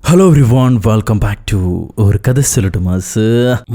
Hello everyone, welcome back to ഒരു കഥ സൊല്ലട്ട് മാസ്.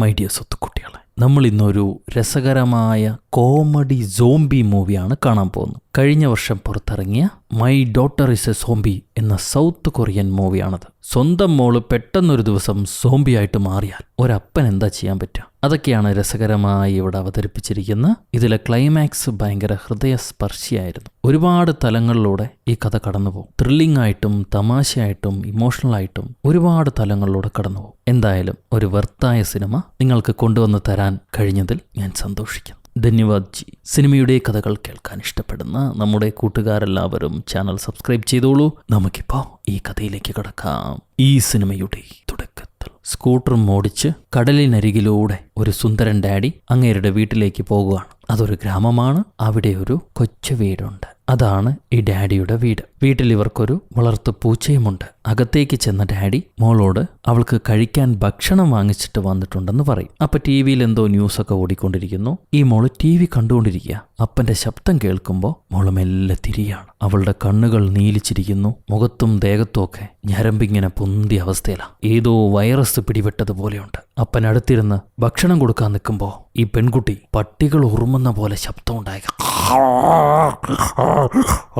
മൈ ഡിയർ സ്വത്തുക്കുട്ടികളെ, നമ്മൾ ഇന്നൊരു രസകരമായ കോമഡി സോംബി മൂവിയാണ് കാണാൻ പോകുന്നത്. കഴിഞ്ഞ വർഷം പുറത്തിറങ്ങിയ my daughter is A zombie എന്ന സൗത്ത് കൊറിയൻ മൂവിയാണത്. സ്വന്തം മോള് പെട്ടെന്നൊരു ദിവസം സോംബിയായിട്ട് മാറിയാൽ ഒരപ്പൻ എന്താ ചെയ്യാൻ പറ്റുക? അതൊക്കെയാണ് രസകരമായി ഇവിടെ അവതരിപ്പിച്ചിരിക്കുന്നത്. ഇതിലെ ക്ലൈമാക്സ് ഭയങ്കര ഹൃദയസ്പർശിയായിരുന്നു. ഒരുപാട് തലങ്ങളിലൂടെ ഈ കഥ കടന്നുപോകും. ത്രില്ലിംഗ് ആയിട്ടും തമാശയായിട്ടും ഇമോഷണൽ ആയിട്ടും ഒരുപാട് തലങ്ങളിലൂടെ കടന്നുപോകും. എന്തായാലും ഒരു വെർത്തായ സിനിമ നിങ്ങൾക്ക് കൊണ്ടുവന്ന് തരാൻ കഴിഞ്ഞതിൽ ഞാൻ സന്തോഷിക്കുന്നു. ധന്യവാദ് ജി. സിനിമയുടെ കഥകൾ കേൾക്കാൻ ഇഷ്ടപ്പെടുന്ന നമ്മുടെ കൂട്ടുകാരെല്ലാവരും ചാനൽ സബ്സ്ക്രൈബ് ചെയ്തോളൂ. നമുക്കിപ്പോൾ ഈ കഥയിലേക്ക് കടക്കാം. ഈ സിനിമയുടെ തുടക്കത്തിൽ സ്കൂട്ടർ ഓടിച്ച് കടലിനരികിലൂടെ ഒരു സുന്ദരൻ ഡാഡി അങ്ങേരുടെ വീട്ടിലേക്ക് പോകുകയാണ്. അതൊരു ഗ്രാമമാണ്. അവിടെ ഒരു കൊച്ചു വീടുണ്ട്. അതാണ് ഈ ഡാഡിയുടെ വീട്. വീട്ടിൽ ഇവർക്കൊരു വളർത്തു പൂച്ചയുമുണ്ട്. അകത്തേക്ക് ചെന്ന ഡാഡി മോളോട് അവൾക്ക് കഴിക്കാൻ ഭക്ഷണം വാങ്ങിച്ചിട്ട് വന്നിട്ടുണ്ടെന്ന് പറയും. അപ്പൊ ടി വിയിൽ എന്തോ ന്യൂസൊക്കെ ഓടിക്കൊണ്ടിരിക്കുന്നു. ഈ മോള് ടി വി കണ്ടുകൊണ്ടിരിക്കുക. അപ്പന്റെ ശബ്ദം കേൾക്കുമ്പോൾ മോള് മെല്ലെ തിരിയാണ്. അവളുടെ കണ്ണുകൾ നീലിച്ചിരിക്കുന്നു. മുഖത്തും ദേഹത്തും ഒക്കെ ഞരമ്പിങ്ങനെ പൊന്തിയ അവസ്ഥയിലാണ്. ഏതോ വൈറസ് പിടിപെട്ടതുപോലെയുണ്ട്. അപ്പൻ അടുത്തിരുന്ന് ഭക്ഷണം കൊടുക്കാൻ നിൽക്കുമ്പോൾ ഈ പെൺകുട്ടി പട്ടികൾ ഉറുമുന്ന പോലെ ശബ്ദം ഉണ്ടായി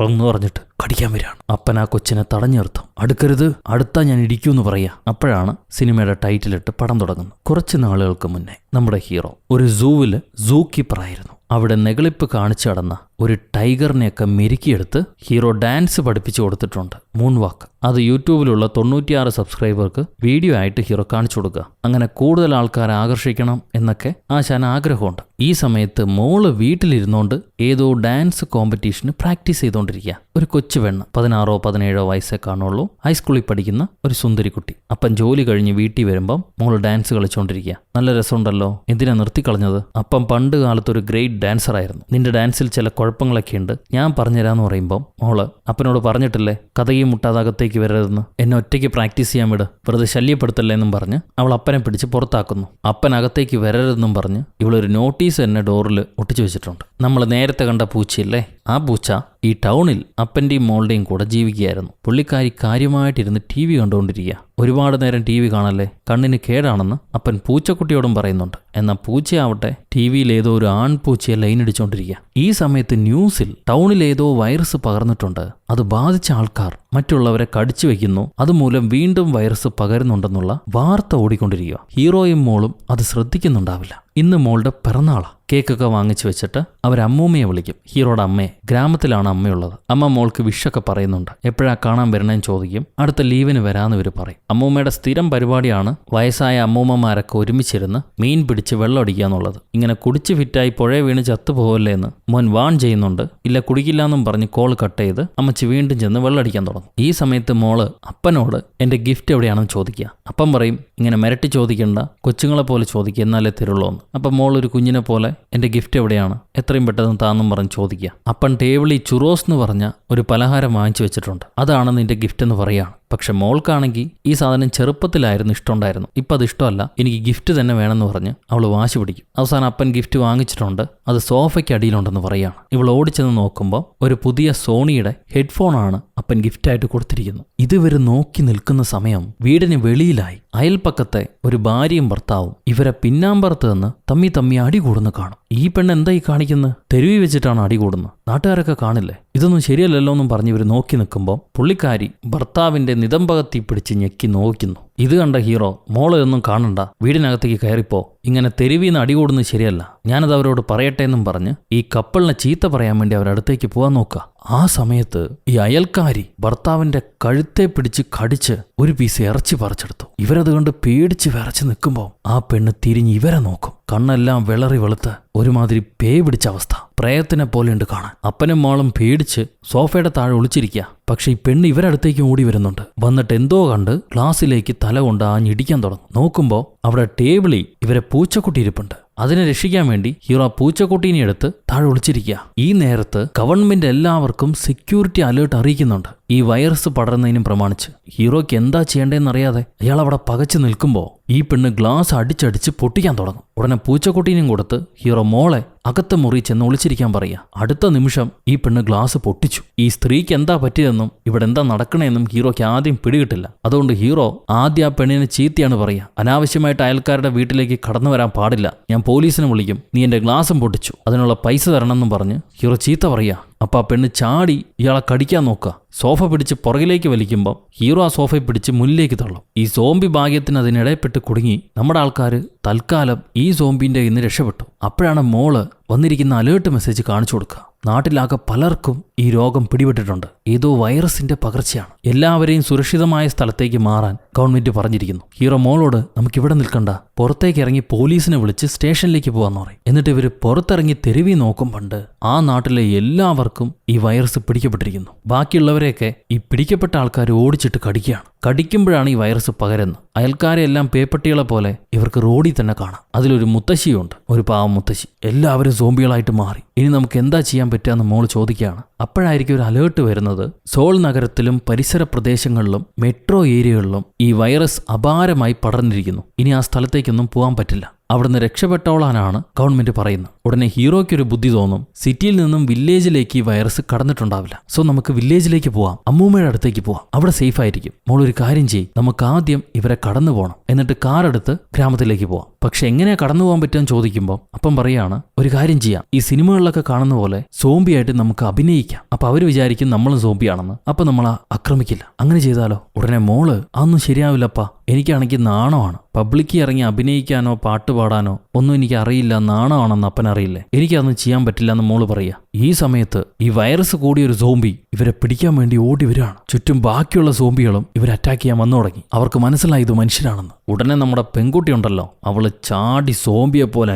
എന്ന് പറഞ്ഞിട്ട് കടിക്കാൻ വരികയാണ്. അപ്പൻ ആ കൊച്ചിനെ തടഞ്ഞു നിർത്തും. അടുക്കരുത്, അടുത്താ ഞാൻ ഇടിക്കൂന്ന് പറയാ. അപ്പോഴാണ് സിനിമയുടെ ടൈറ്റിലിട്ട് പടം തുടങ്ങുന്നത്. കുറച്ച് നാളുകൾക്ക് മുന്നേ നമ്മുടെ ഹീറോ ഒരു സൂവില് സൂ കീപ്പറായിരുന്നു. അവിടെ നെകളിപ്പ് കാണിച്ചു നടന്ന ഒരു ടൈഗറിനെയൊക്കെ മെരുക്കിയെടുത്ത് ഹീറോ ഡാൻസ് പഠിപ്പിച്ചു കൊടുത്തിട്ടുണ്ട്. മൂൺ വാക്ക്. അത് യൂട്യൂബിലുള്ള 96 സബ്സ്ക്രൈബർക്ക് വീഡിയോ ആയിട്ട് ഹീറോ കാണിച്ചു കൊടുക്കുക. അങ്ങനെ കൂടുതൽ ആൾക്കാരെ ആകർഷിക്കണം എന്നൊക്കെ ആശാൻ ആഗ്രഹമുണ്ട്. ഈ സമയത്ത് മോള് വീട്ടിലിരുന്നോണ്ട് ഏതോ ഡാൻസ് കോമ്പറ്റീഷന് പ്രാക്ടീസ് ചെയ്തുകൊണ്ടിരിക്കുക. ഒരു കൊച്ചു പെണ്ണ്, 16-17 വയസ്സേ കാണുള്ളൂ. ഹൈസ്കൂളിൽ പഠിക്കുന്ന ഒരു സുന്ദരിക്കുട്ടി. അപ്പൻ ജോലി കഴിഞ്ഞ് വീട്ടിൽ വരുമ്പം മോള് ഡാൻസ് കളിച്ചുകൊണ്ടിരിക്കുക. നല്ല രസമുണ്ടല്ലോ, എന്തിനാ നിർത്തിക്കളഞ്ഞത്? അപ്പം പണ്ട് കാലത്ത് ഒരു ഗ്രേറ്റ് ഡാൻസർ ആയിരുന്നു. നിന്റെ ഡാൻസിൽ ചില കുഴപ്പങ്ങളൊക്കെ ഉണ്ട്, ഞാൻ പറഞ്ഞുതരാന്ന് പറയുമ്പോൾ മോള് അപ്പനോട് പറഞ്ഞിട്ടില്ലേ കഥയും മുട്ടാതകത്തേക്ക് വരരുതെന്ന്, എന്നെ ഒറ്റയ്ക്ക് പ്രാക്ടീസ് ചെയ്യാൻ വിട്, വെറുതെ ശല്യപ്പെടുത്തല്ലേ എന്നും പറഞ്ഞ് അവൾ അപ്പനെ പിടിച്ച് പുറത്താക്കുന്നു. അപ്പൻ അകത്തേക്ക് വരരുതെന്നും പറഞ്ഞ് ഇവളൊരു നോട്ടീസ് എന്നെ ഡോറിൽ ഒട്ടിച്ചു വെച്ചിട്ടുണ്ട്. നമ്മൾ നേരത്തെ കണ്ട പൂച്ചയില്ലേ, ആ പൂച്ച ഈ ടൗണിൽ അപ്പൻ്റെയും മോളുടെയും കൂടെ ജീവിക്കുകയായിരുന്നു. പുള്ളിക്കാരി കാര്യമായിട്ടിരുന്ന് ടി വി കണ്ടുകൊണ്ടിരിക്കുക. ഒരുപാട് നേരം ടി വി കാണല്ലേ, കണ്ണിന് കേടാണെന്ന് അപ്പൻ പൂച്ചക്കുട്ടിയോടും പറയുന്നുണ്ട്. എന്നാൽ പൂച്ചയാവട്ടെ ടി വിയിൽ ഏതോ ഒരു ആൺപൂച്ചയെ ലൈനടിച്ചുകൊണ്ടിരിക്കുക. ഈ സമയത്ത് ന്യൂസിൽ ടൗണിൽ ഏതോ വൈറസ് പകർന്നിട്ടുണ്ട്, അത് ബാധിച്ച ആൾക്കാർ മറ്റുള്ളവരെ കടിച്ചു വെക്കുന്നു, അതുമൂലം വീണ്ടും വൈറസ് പകരുന്നുണ്ടെന്നുള്ള വാർത്ത ഓടിക്കൊണ്ടിരിക്കുക. ഹീറോയും മോളും അത് ശ്രദ്ധിക്കുന്നുണ്ടാവില്ല. ഇന്ന് മോളുടെ പിറന്നാളാ. കേക്കൊക്കെ വാങ്ങിച്ചു വെച്ചിട്ട് അവരമ്മൂമ്മയെ വിളിക്കും. ഹീറോയുടെ അമ്മയെ. ഗ്രാമത്തിലാണ് അമ്മയുള്ളത്. അമ്മ മോൾക്ക് വിഷൊക്കെ പറയുന്നുണ്ട്. എപ്പോഴാ കാണാൻ വരണേന്ന് ചോദിക്കും. അടുത്ത ലീവിന് വരാമെന്ന് ഇവർ പറയും. അമ്മൂമ്മയുടെ സ്ഥിരം പരിപാടിയാണ് വയസ്സായ അമ്മൂമ്മമാരൊക്കെ ഒരുമിച്ചിരുന്ന് മീൻ പിടിച്ച് വെള്ളം അടിക്കുക എന്നുള്ളത്. ഇങ്ങനെ കുടിച്ച് ഫിറ്റായി പുഴ വീണ് ചത്തുപോകല്ലേ എന്ന് മോൻ വാൺ ചെയ്യുന്നുണ്ട്. ഇല്ല കുടിക്കില്ലാന്നും പറഞ്ഞ് കോൾ കട്ട് ചെയ്ത് അമ്മച്ചി വീണ്ടും ചെന്ന് വെള്ളം അടിക്കാൻ തുടങ്ങും. ഈ സമയത്ത് മോള് അപ്പനോട് എൻ്റെ ഗിഫ്റ്റ് എവിടെയാണെന്ന് ചോദിക്കുക. അപ്പം പറയും ഇങ്ങനെ മിരട്ടി ചോദിക്കണ്ട, കൊച്ചുങ്ങളെ പോലെ ചോദിക്കുക, എന്നാലേ തരുള്ളൂ എന്ന്. അപ്പം മോൾ ഒരു കുഞ്ഞിനെ പോലെ എൻ്റെ ഗിഫ്റ്റ് എവിടെയാണ്, എത്രയും പെട്ടെന്ന് താന്നും പറഞ്ഞ് ചോദിക്കുക. അപ്പൻ ടേബിളിൽ ചുറോസ് എന്ന് പറഞ്ഞ ഒരു പലഹാരം വാങ്ങിച്ചു വെച്ചിട്ടുണ്ട്. അതാണ് നിന്റെ ഗിഫ്റ്റ് എന്ന് പറയുകയാണ്. പക്ഷെ മോൾക്കാണെങ്കിൽ ഈ സാധനം ചെറുപ്പത്തിലായിരുന്നു ഇഷ്ടമുണ്ടായിരുന്നു. ഇപ്പം അത് ഇഷ്ടമല്ല, എനിക്ക് ഗിഫ്റ്റ് തന്നെ വേണമെന്ന് പറഞ്ഞ് അവൾ വാശി പിടിക്കും. അവസാനം അപ്പൻ ഗിഫ്റ്റ് വാങ്ങിച്ചിട്ടുണ്ട്, അത് സോഫയ്ക്ക് അടിയിലുണ്ടെന്ന് പറയുകയാണ്. ഇവൾ ഓടിച്ചെന്ന് നോക്കുമ്പോൾ ഒരു പുതിയ സോണിയുടെ ഹെഡ്ഫോണാണ് അപ്പൻ ഗിഫ്റ്റായിട്ട് കൊടുത്തിരിക്കുന്നത്. ഇതുവരെ നോക്കി നിൽക്കുന്ന സമയം വീടിന് വെളിയിലായി അയൽപ്പക്കത്തെ ഒരു ഭാര്യയും ഭർത്താവും ഇവരെ പിന്നാമ്പറത്ത് നിന്ന് തമ്മി അടി കൂടുന്നു കാണും. ഈ പെണ്ണ് എന്താ ഈ കാണിക്കുന്നത്? തെരുവി വെച്ചിട്ടാണ് അടി കൂടുന്നത്. നാട്ടുകാരൊക്കെ കാണില്ലേ, ഇതൊന്നും ശരിയല്ലല്ലോ എന്നും പറഞ്ഞ് ഇവർ നോക്കി നിൽക്കുമ്പോൾ പുള്ളിക്കാരി ഭർത്താവിന്റെ നിതംബകത്തി പിടിച്ച് ഞെക്കി നോക്കുന്നു. ഇത് കണ്ട ഹീറോ മോളെ ഒന്നും കാണണ്ട, വീടിനകത്തേക്ക് കയറിപ്പോ, ഇങ്ങനെ തെരുവിന്ന് അടികൂടുന്നത് ശരിയല്ല, ഞാനത് അവരോട് പറയട്ടെ എന്നും പറഞ്ഞ് ഈ കപ്പിളിനെ ചീത്ത പറയാൻ വേണ്ടി അവരടുത്തേക്ക് പോകാൻ നോക്കുക. ആ സമയത്ത് ഈ അയൽക്കാരി ഭർത്താവിന്റെ കഴുത്തെ പിടിച്ച് കടിച്ച് ഒരു പീസ് ഇറച്ചി പറിച്ചെടുത്തു. ഇവരത് കണ്ട് പേടിച്ച് വിറച്ച് നിൽക്കുമ്പോൾ ആ പെണ്ണ് തിരിഞ്ഞ് ഇവരെ നോക്കും. കണ്ണെല്ലാം വിളറി വെളുത്ത് ഒരുമാതിരി പേ പിടിച്ച അവസ്ഥ, പ്രേതത്തിനെ പോലെയുണ്ട് കാണാൻ. അപ്പനും മോളും പേടിച്ച് സോഫയുടെ താഴെ ഒളിച്ചിരിക്കുക. പക്ഷെ ഈ പെണ്ണ് ഇവരടുത്തേക്ക് ഓടി വരുന്നുണ്ട്. വന്നിട്ട് എന്തോ കണ്ട് ഗ്ലാസ്സിലേക്ക് തല കൊണ്ട് ആഞ്ഞിടിക്കാൻ തുടങ്ങും. നോക്കുമ്പോൾ അവിടെ ടേബിളിൽ ഇവരെ പൂച്ചക്കുട്ടി ഇരിപ്പുണ്ട്. അതിനെ രക്ഷിക്കാൻ വേണ്ടി ഹീറോ പൂച്ചക്കുട്ടീനെ എടുത്ത് താഴെ ഒളിച്ചിരിക്കുക. ഈ നേരത്ത് ഗവൺമെന്റ് എല്ലാവർക്കും സെക്യൂരിറ്റി അലേർട്ട് അറിയിക്കുന്നുണ്ട്. ഈ വൈറസ് പടരുന്നതിനും പ്രമാണിച്ച് ഹീറോയ്ക്ക് എന്താ ചെയ്യേണ്ടതെന്നറിയാതെ അയാൾ അവിടെ പകച്ചു നിൽക്കുമ്പോൾ ഈ പെണ്ണ് ഗ്ലാസ് അടിച്ചടിച്ച് പൊട്ടിക്കാൻ തുടങ്ങും. ഉടനെ പൂച്ചക്കുട്ടീനെയും കൊടുത്ത് ഹീറോ മോളെ അകത്തെ മുറി ചെന്ന് ഒളിച്ചിരിക്കാൻ പറയുക. അടുത്ത നിമിഷം ഈ പെണ്ണ് ഗ്ലാസ് പൊട്ടിച്ചു. ഈ സ്ത്രീക്ക് എന്താ പറ്റിയതെന്നും ഇവിടെ എന്താ നടക്കണേന്നും ഹീറോയ്ക്ക് ആദ്യം പിടികിട്ടില്ല. അതുകൊണ്ട് ഹീറോ ആദ്യം ആ പെണ്ണിനെ ചീത്തയാണ് പറയുക. അനാവശ്യമായിട്ട് അയൽക്കാരുടെ വീട്ടിലേക്ക് കടന്നു വരാൻ പാടില്ല, ഞാൻ പോലീസിനെ വിളിക്കും, നീ എന്റെ ഗ്ലാസും പൊട്ടിച്ചു, അതിനുള്ള പൈസ തരണമെന്നും പറഞ്ഞ് ഹീറോ ചീത്ത പറയുക. അപ്പൊ ആ പെണ്ണ് ചാടി ഇയാളെ കടിക്കാൻ നോക്കുക. സോഫ പിടിച്ച് പുറകിലേക്ക് വലിക്കുമ്പോൾ ഹീറോ ആ സോഫയെ പിടിച്ച് മുന്നിലേക്ക് തള്ളും. ഈ സോംബി ഭാഗ്യത്തിന് അതിനിടയിൽപ്പെട്ട് കുടുങ്ങി നമ്മുടെ ആൾക്കാർ തൽക്കാലം ഈ സോംബിന്റെ ഇന്ന് രക്ഷപ്പെട്ടു. അപ്പോഴാണ് മോള് വന്നിരിക്കുന്ന അലേർട്ട് മെസ്സേജ് കാണിച്ചു കൊടുക്കുക. നാട്ടിലാകെ പലർക്കും ഈ രോഗം പിടിപെട്ടിട്ടുണ്ട്. ഏതോ വൈറസിന്റെ പകർച്ചയാണ്. എല്ലാവരെയും സുരക്ഷിതമായ സ്ഥലത്തേക്ക് മാറാൻ ഗവൺമെന്റ് പറഞ്ഞിരിക്കുന്നു. ഹീറോ മോളോട് നമുക്കിവിടെ നിൽക്കണ്ട, പുറത്തേക്ക് ഇറങ്ങി പോലീസിനെ വിളിച്ച് സ്റ്റേഷനിലേക്ക് പോകാന്ന് പറയും. എന്നിട്ട് ഇവര് പുറത്തിറങ്ങി തെരുവി നോക്കുമ്പോണ്ട് ആ നാട്ടിലെ എല്ലാവർക്കും ഈ വൈറസ് പിടിക്കപ്പെട്ടിരിക്കുന്നു. ബാക്കിയുള്ളവരെയൊക്കെ ഈ പിടിക്കപ്പെട്ട ആൾക്കാർ ഓടിച്ചിട്ട് കടിക്കുകയാണ്. കടിക്കുമ്പോഴാണ് ഈ വൈറസ് പകരുന്നത്. അയൽക്കാരെ എല്ലാം പേപ്പട്ടികളെ പോലെ ഇവർക്ക് റോഡിൽ തന്നെ കാണാം. അതിലൊരു മുത്തശ്ശിയുണ്ട്, ഒരു പാവം മുത്തശ്ശി. എല്ലാവരും സോംബികളായിട്ട് മാറി. ഇനി നമുക്ക് എന്താ ചെയ്യാൻ പറ്റുകയെന്ന് മോള് ചോദിക്കുകയാണ്. അപ്പോഴായിരിക്കും ഒരു അലേർട്ട് വരുന്നത്. സോൾ നഗരത്തിലും പരിസര പ്രദേശങ്ങളിലും മെട്രോ ഏരിയകളിലും ഈ വൈറസ് അപാരമായി പടർന്നിരിക്കുന്നു. ഇനി ആ സ്ഥലത്തേക്കൊന്നും പോകാൻ പറ്റില്ല. അവിടുന്ന് രക്ഷപ്പെട്ടോളാനാണ് ഗവൺമെന്റ് പറയുന്നത്. ഉടനെ ഹീറോയ്ക്കൊരു ബുദ്ധി തോന്നും. സിറ്റിയിൽ നിന്നും വില്ലേജിലേക്ക് ഈ വൈറസ് കടന്നിട്ടുണ്ടാവില്ല. സോ നമുക്ക് വില്ലേജിലേക്ക് പോവാം, അമ്മൂമ്മയുടെ അടുത്തേക്ക് പോവാം, അവിടെ സേഫ് ആയിരിക്കും. മോളൊരു കാര്യം ചെയ്യും, നമുക്ക് ആദ്യം ഇവരെ കടന്നു പോകണം, എന്നിട്ട് കാർ എടുത്ത് ഗ്രാമത്തിലേക്ക് പോവാം. പക്ഷെ എങ്ങനെയാ കടന്നു പോകാൻ പറ്റുമെന്ന് ചോദിക്കുമ്പോൾ അപ്പം പറയാണ്, ഒരു കാര്യം ചെയ്യാം, ഈ സിനിമകളിലൊക്കെ കാണുന്ന പോലെ സോംബിയായിട്ട് നമുക്ക് അഭിനയിക്കാം. അപ്പൊ അവർ വിചാരിക്കും നമ്മളും സോംബിയാണെന്ന്. അപ്പൊ നമ്മളെ ആക്രമിക്കില്ല. അങ്ങനെ ചെയ്താലോ? ഉടനെ മോള് അതൊന്നും ശരിയാവില്ലപ്പാ, എനിക്കാണെങ്കിൽ നാണമാണ്, പബ്ലിക്കിൽ ഇറങ്ങി അഭിനയിക്കാനോ പാട്ട് പാടാനോ ഒന്നും എനിക്ക് അറിയില്ല, നാണമാണെന്ന് അപ്പനറിയില്ലേ, എനിക്കതൊന്നും ചെയ്യാൻ പറ്റില്ല എന്ന് മോള് പറയുക. ഈ സമയത്ത് ഈ വൈറസ് കൂടിയൊരു സോംബി ഇവരെ പിടിക്കാൻ വേണ്ടി ഓടി വരികയാണ്. ചുറ്റും ബാക്കിയുള്ള സോംബികളും ഇവരെ അറ്റാക്ക് ചെയ്യാൻ വന്നു തുടങ്ങി. അവർക്ക് മനസ്സിലായി ഇത് മനുഷ്യരാണെന്ന്. ഉടനെ നമ്മുടെ പെൺകുട്ടി ഉണ്ടല്ലോ, അവള് ചാടി സോംബിയെ പോലെ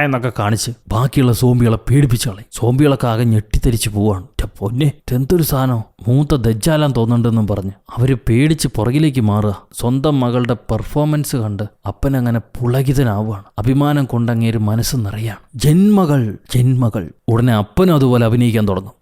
എന്നൊക്കെ കാണിച്ച് ബാക്കിയുള്ള സോംബികളെ പേടിപ്പിച്ചാളെ. സോംബികളൊക്കെ ആകെ ഞെട്ടിത്തെരിച്ച് പോവാണ്. പൊന്നെ, എന്തൊരു സാധനം, മൂത്ത ദജ്ജാലാൻ തോന്നുന്നുണ്ടെന്നും പറഞ്ഞ് അവര് പേടിച്ച് പുറകിലേക്ക് മാറുക. സ്വന്തം മകളുടെ പെർഫോമൻസ് കണ്ട് അപ്പനങ്ങനെ പുളകിതനാവുകയാണ്. അഭിമാനം കൊണ്ടങ്ങേര് മനസ്സ് നിറയാണ്. ജന്മകൾ. ഉടനെ അപ്പനും അതുപോലെ അഭിനയിക്കാൻ തുടങ്ങും.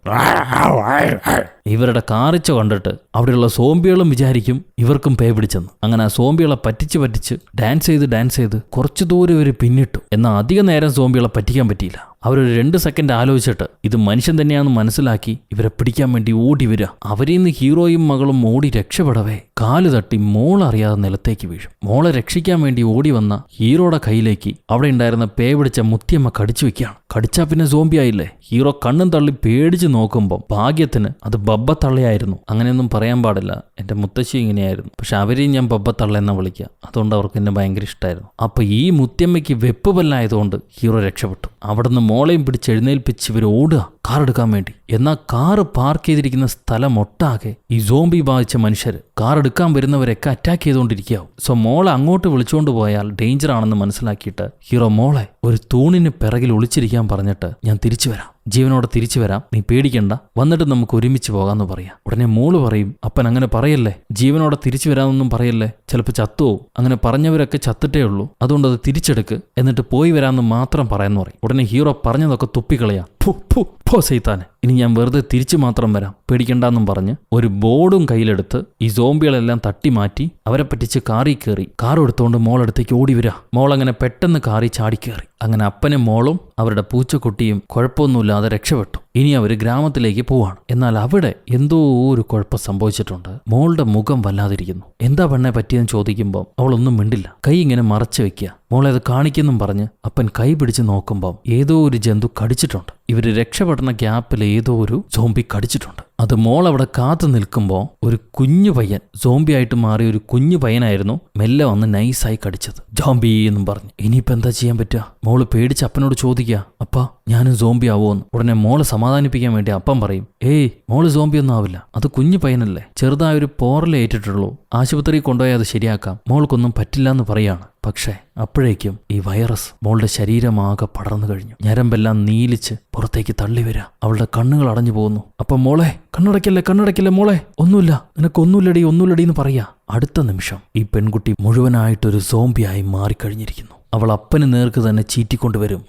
ഇവരുടെ കാറിച്ച കണ്ടിട്ട് അവിടെയുള്ള സോംബികളും വിചാരിക്കും ഇവർക്കും പേ പിടിച്ചെന്ന്. അങ്ങനെ ആ സോംബികളെ പറ്റിച്ച് ഡാൻസ് ചെയ്ത് കുറച്ചു ദൂരം ഇവർ പിന്നിട്ടു. എന്നാൽ അധിക നേരം സോംബികളെ പറ്റിക്കാൻ പറ്റിയില്ല. അവരൊരു 2 സെക്കൻഡ് ആലോചിച്ചിട്ട് ഇത് മനുഷ്യൻ തന്നെയാണെന്ന് മനസ്സിലാക്കി ഇവരെ പിടിക്കാൻ വേണ്ടി ഓടി വരിക. അവരിൽ നിന്ന് ഹീറോയും മകളും ഓടി രക്ഷപ്പെടവേ കാല് തട്ടി മോളറിയാതെ നിലത്തേക്ക് വീഴും. മോളെ രക്ഷിക്കാൻ വേണ്ടി ഓടി വന്ന ഹീറോയുടെ കയ്യിലേക്ക് അവിടെ ഉണ്ടായിരുന്ന പേ പിടിച്ച മുത്തിയമ്മ കടിച്ചു വെക്കുകയാണ്. കടിച്ചാ പിന്നെ സോംബി ആയില്ലേ. ഹീറോ കണ്ണും തള്ളി പേടിച്ച് നോക്കുമ്പോൾ ഭാഗ്യത്തിന് അത് ബബ്ബത്തള്ളയായിരുന്നു. അങ്ങനെയൊന്നും പറയാൻ പാടില്ല, എന്റെ മുത്തശ്ശി ഇങ്ങനെയായിരുന്നു. പക്ഷെ അവരെയും ഞാൻ ബബ്ബത്തള്ള എന്നാ വിളിക്കുക. അതുകൊണ്ട് അവർക്ക് എന്നെ ഭയങ്കര ഇഷ്ടമായിരുന്നു. അപ്പൊ ഈ മുത്തിയമ്മയ്ക്ക് വെപ്പ് പല്ലായതുകൊണ്ട് ഹീറോ രക്ഷപ്പെട്ടു. അവിടുന്ന് മോളെയും പിടിച്ച് എഴുന്നേൽപ്പിച്ച് ഇവർ ഓടുക കാർ എടുക്കാൻ വേണ്ടി. എന്നാൽ കാറ് പാർക്ക് ചെയ്തിരിക്കുന്ന സ്ഥലം ഒട്ടാകെ ഈ സോംബി ബാധിച്ച മനുഷ്യർ കാർ എടുക്കാൻ വരുന്നവരൊക്കെ അറ്റാക്ക് ചെയ്തുകൊണ്ടിരിക്കുകയാവും. സോ മോളെ അങ്ങോട്ട് വിളിച്ചുകൊണ്ട് പോയാൽ ഡേഞ്ചർ ആണെന്ന് മനസ്സിലാക്കിയിട്ട് ഹീറോ മോളെ ഒരു തൂണിന് പിറകിൽ ഒളിച്ചിരിക്കാൻ പറഞ്ഞിട്ട് ഞാൻ തിരിച്ചു വരാം, ജീവനോടെ തിരിച്ചു വരാം, നീ പേടിക്കണ്ട, വന്നിട്ട് നമുക്ക് ഒരുമിച്ച് പോകാമെന്ന് പറയാം. ഉടനെ മോള് പറയും, അപ്പൻ അങ്ങനെ പറയല്ലേ, ജീവനോടെ തിരിച്ചു വരാമെന്നൊന്നും പറയല്ലേ, ചിലപ്പോൾ ചത്തുപോകും, അങ്ങനെ പറഞ്ഞവരൊക്കെ ചത്തിട്ടേ ഉള്ളൂ, അതുകൊണ്ട് അത് തിരിച്ചെടുക്ക്, എന്നിട്ട് പോയി വരാമെന്ന് മാത്രം പറയാമെന്ന് പറയും. ഉടനെ ഹീറോ പറഞ്ഞതൊക്കെ തുപ്പിക്കളയാ. പോ സൈത്താനെ, ഇനി ഞാൻ വെറുതെ തിരിച്ചു മാത്രം വരാം, പേടിക്കണ്ടെന്നും പറഞ്ഞ് ഒരു ബോർഡും കയ്യിലെടുത്ത് ഈ സോംബികളെല്ലാം തട്ടി മാറ്റി അവരെ പറ്റിച്ച് കാറിൽ കയറി കാർ എടുത്തുകൊണ്ട് മോളടുത്തേക്ക് ഓടി വരിക. മോളങ്ങനെ പെട്ടെന്ന് കാറി ചാടിക്കയറി. അങ്ങനെ അപ്പനും മോളും അവരുടെ പൂച്ചക്കുട്ടിയും കുഴപ്പമൊന്നുമില്ലാതെ രക്ഷപ്പെട്ടു. ഇനി അവർ ഗ്രാമത്തിലേക്ക് പോവാണ്. എന്നാൽ അവിടെ എന്തോ ഒരു കുഴപ്പം സംഭവിച്ചിട്ടുണ്ട്. മോളുടെ മുഖം വല്ലാതിരിക്കുന്നു. എന്താ പെണ്ണെ പറ്റിയെന്ന് ചോദിക്കുമ്പോൾ അവളൊന്നും മിണ്ടില്ല, കൈ ഇങ്ങനെ മറച്ചു വെക്കുക. മോളെ അത് കാണിക്കെന്നും പറഞ്ഞ് അപ്പൻ കൈ പിടിച്ച് നോക്കുമ്പോൾ ഏതോ ഒരു ജന്തു കടിച്ചിട്ടുണ്ട്. ഇവര് രക്ഷപ്പെടുന്ന ഗ്യാപ്പിൽ ഏതോ ഒരു സോംബി കടിച്ചിട്ടുണ്ട്. അത് മോൾ അവിടെ കാത്തു നിൽക്കുമ്പോൾ ഒരു കുഞ്ഞു പയ്യൻ, സോംബിയായിട്ട് മാറിയ ഒരു കുഞ്ഞു പയ്യനായിരുന്നു മെല്ലെ വന്ന് നൈസായി കടിച്ചത്. ജോംബി എന്നും പറഞ്ഞു. ഇനിയിപ്പോൾ എന്താ ചെയ്യാൻ പറ്റുക? മോള് പേടിച്ച് അപ്പനോട് ചോദിക്കുക, അപ്പാ ഞാനും സോംബി ആവുമെന്ന്. ഉടനെ മോളെ സമാധാനിപ്പിക്കാൻ വേണ്ടി അപ്പം പറയും, ഏയ് മോള് സോംബി ഒന്നും ആവില്ല, അത് കുഞ്ഞു പയ്യനല്ലേ, ചെറുതായൊരു പോറലേ ഏറ്റിട്ടുള്ളൂ, ആശുപത്രിയിൽ കൊണ്ടുപോയി അത് ശരിയാക്കാം, മോൾക്കൊന്നും പറ്റില്ല എന്ന് പറയാണ്. പക്ഷേ അപ്പോഴേക്കും ഈ വൈറസ് മോളുടെ ശരീരമാകെ പടർന്നു കഴിഞ്ഞു. ഞരമ്പെല്ലാം നീലിച്ച് പുറത്തേക്ക് തള്ളി വരിക. അവളുടെ കണ്ണുകൾ അടഞ്ഞു പോകുന്നു. അപ്പം മോളെ കണ്ണടയ്ക്കല്ലേ മോളെ, ഒന്നുമില്ല, നിനക്കൊന്നുമില്ലടി എന്ന് പറയാ. അടുത്ത നിമിഷം ഈ പെൺകുട്ടി മുഴുവനായിട്ടൊരു സോംബിയായി മാറിക്കഴിഞ്ഞിരിക്കുന്നു. അവൾ അപ്പന് നേർക്ക് തന്നെ ചീറ്റിക്കൊണ്ടുവരും